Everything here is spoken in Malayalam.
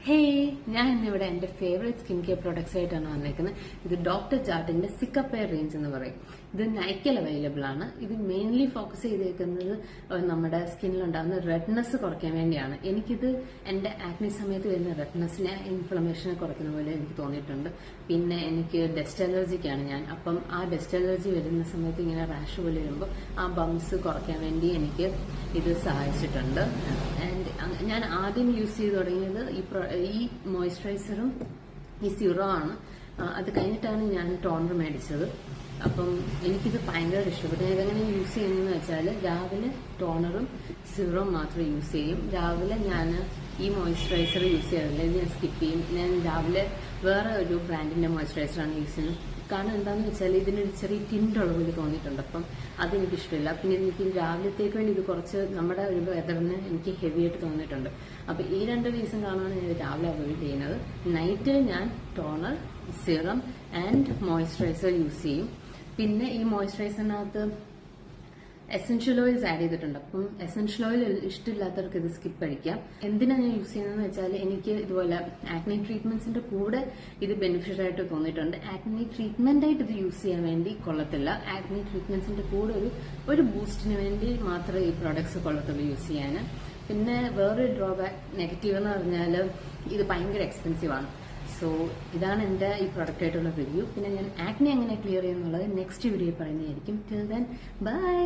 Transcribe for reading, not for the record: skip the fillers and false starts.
ഹേയ്, ഞാൻ ഇന്നിവിടെ എന്റെ ഫേവറേറ്റ് സ്കിൻ കെയർ പ്രൊഡക്ട്സ് ആയിട്ടാണ് വന്നേക്കുന്നത്. ഇത് ഡോക്ടർ ജാർട്ടിന്റെ സിക്കപ്പയർ റേഞ്ച് എന്ന് പറയും. ഇത് നൈക്കയിൽ അവൈലബിൾ ആണ്. ഇത് മെയിൻലി ഫോക്കസ് ചെയ്തേക്കുന്നത് നമ്മുടെ സ്കിന്നിലുണ്ടാകുന്ന റെഡ്നെസ് കുറയ്ക്കാൻ വേണ്ടിയാണ്. എനിക്കിത് എന്റെ ആക്നി സമയത്ത് വരുന്ന റെഡ്നെസ്സിനെ, ഇൻഫ്ലമേഷനെ കുറയ്ക്കുന്ന പോലെ എനിക്ക് തോന്നിയിട്ടുണ്ട്. പിന്നെ എനിക്ക് ഡസ്റ്റ് അലർജിക്കാണ് ഞാൻ. അപ്പം ആ ഡസ്റ്റ് അലർജി വരുന്ന സമയത്ത് ഇങ്ങനെ റാഷ് പോലെ വരുമ്പോൾ ആ ബംസ് കുറയ്ക്കാൻ വേണ്ടി എനിക്ക് ഇത് സഹായിച്ചിട്ടുണ്ട്. ഞാൻ ആദ്യം യൂസ് ചെയ്ത് തുടങ്ങിയത് ഈ മോയ്സ്ചറൈസറും ഈ സിറോ ആണ്. അത് കഴിഞ്ഞിട്ടാണ് ഞാൻ ടോണർ മേടിച്ചത്. അപ്പം എനിക്കിത് ഭയങ്കര ഇഷ്ടപ്പെട്ടു. ഇതെങ്ങനെ യൂസ് ചെയ്യുന്നതെന്ന് വെച്ചാൽ രാവിലെ ടോണറും സിറോം മാത്രം യൂസ് ചെയ്യും. രാവിലെ ഞാൻ ഈ മോയ്സ്ചറൈസർ യൂസ് ചെയ്യാറില്ല, ഇത് ഞാൻ സ്കിപ്പ് ചെയ്യും. ഞാൻ രാവിലെ വേറെ ഒരു ബ്രാൻഡിന്റെ മോയ്സ്ചറൈസറാണ് യൂസ് ചെയ്യുന്നത്. കാരണം എന്താണെന്ന് വെച്ചാൽ ഇതിനൊരു ചെറിയ ടിൻറ്റുള്ള പോലെ തോന്നിയിട്ടുണ്ട്. അപ്പം അതെനിക്ക് ഇഷ്ടമില്ല. പിന്നെ എനിക്ക് രാവിലത്തേക്ക് വേണ്ടി ഇത് കുറച്ച് നമ്മുടെ ഒരു വെതറിന് എനിക്ക് ഹെവി ആയിട്ട് തോന്നിയിട്ടുണ്ട്. അപ്പൊ ഈ രണ്ട് റീസൺ കാണുവാണ് ഞാൻ രാവിലെ അവോയ്ഡ് ചെയ്യുന്നത്. നൈറ്റ് ഞാൻ toner, serum and moisturiser use ചെയ്യും. പിന്നെ ഈ മോയ്സ്ചറൈസറിനകത്ത് എസൻഷ്യൽ ഓയിൽസ് ആഡ് ചെയ്തിട്ടുണ്ട്. അപ്പം എസൻഷ്യൽ ഓയിൽ ഇഷ്ടമില്ലാത്തവർക്ക് ഇത് സ്കിപ്പ് അടിക്കാം. എന്തിനാണ് ഞാൻ യൂസ് ചെയ്യുന്നതെന്ന് വെച്ചാൽ എനിക്ക് ഇതുപോലെ ആക്നി ട്രീറ്റ്മെന്റ്സിന്റെ കൂടെ ഇത് ബെനിഫിഷ്യൽ ആയിട്ട് തോന്നിയിട്ടുണ്ട്. ആക്നി ട്രീറ്റ്മെന്റ് ആയിട്ട് ഇത് യൂസ് ചെയ്യാൻ വേണ്ടി കൊള്ളത്തില്ല. ആക്നി ട്രീറ്റ്മെന്റ്സിന്റെ കൂടെ ഒരു ബൂസ്റ്റിന് വേണ്ടി മാത്രമേ ഈ പ്രോഡക്ട്സ് കൊള്ളത്തുള്ളൂ യൂസ് ചെയ്യാൻ. പിന്നെ വേറൊരു ഡ്രോബാക്ക് നെഗറ്റീവ് എന്ന് പറഞ്ഞാൽ ഇത് ഭയങ്കര എക്സ്പെൻസീവ് ആണ്. സോ ഇതാണ് എന്റെ ഈ പ്രൊഡക്റ്റ് ആയിട്ടുള്ള റിവ്യൂ. പിന്നെ ഞാൻ ആക്നി എങ്ങനെ ക്ലിയർ ചെയ്യുന്നുള്ളത് നെക്സ്റ്റ് വീഡിയോ പറയുന്നതായിരിക്കും. Till then bye.